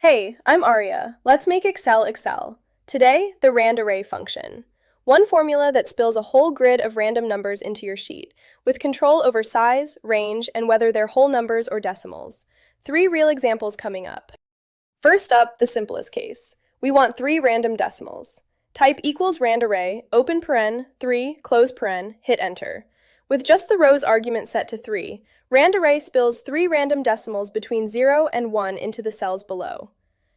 Hey, I'm Aria. Let's make Excel Excel. Today, the RANDARRAY function. One formula that spills a whole grid of random numbers into your sheet, with control over size, range, and whether they're whole numbers or decimals. 3 real examples coming up. First up, the simplest case. We want 3 random decimals. Type equals RANDARRAY, open paren, 3, close paren, hit enter. With just the rows argument set to 3, RANDARRAY spills 3 random decimals between 0 and 1 into the cells below.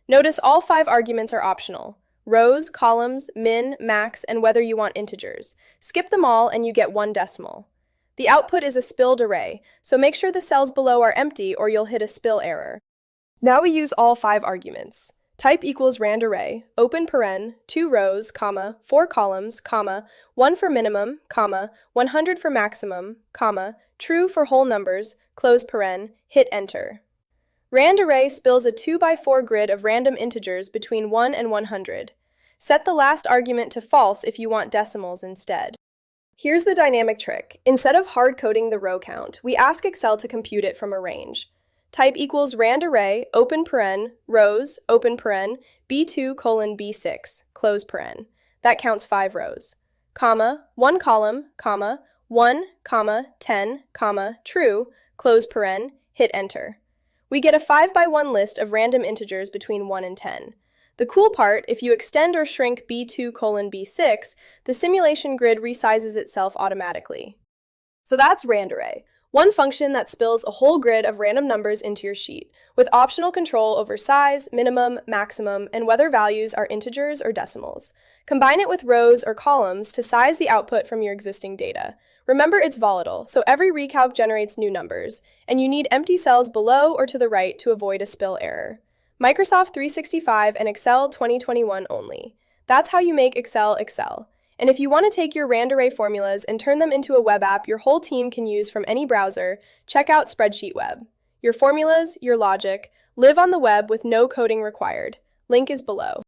Notice all 5 arguments are optional: rows, columns, min, max, and whether you want integers. Skip them all and you get 1 decimal. The output is a spilled array, so make sure the cells below are empty or you'll hit a spill error. Now we use all 5 arguments. Type equals RANDARRAY, open paren, 2 rows, comma, 4 columns, comma, 1 for minimum, comma, 100 for maximum, comma, true for whole numbers, close paren, hit enter. RANDARRAY spills a 2x4 grid of random integers between 1 and 100. Set the last argument to false if you want decimals instead. Here's the dynamic trick. Instead of hard-coding the row count, we ask Excel to compute it from a range. Type equals RANDARRAY, open paren, rows, open paren, B2 colon B6, close paren. That counts 5 rows. Comma, 1 column, comma, 1, comma, 10, comma, true, close paren, hit enter. We get a 5x1 list of random integers between 1 and 10. The cool part, if you extend or shrink B2 colon B6, the simulation grid resizes itself automatically. So that's RANDARRAY. One function that spills a whole grid of random numbers into your sheet, with optional control over size, minimum, maximum, and whether values are integers or decimals. Combine it with rows or columns to size the output from your existing data. Remember, it's volatile, so every recalc generates new numbers, and you need empty cells below or to the right to avoid a spill error. Microsoft 365 and Excel 2021 only. That's how you make Excel Excel. And if you want to take your RANDARRAY formulas and turn them into a web app your whole team can use from any browser, check out SpreadsheetWeb. Your formulas, your logic, live on the web with no coding required. Link is below.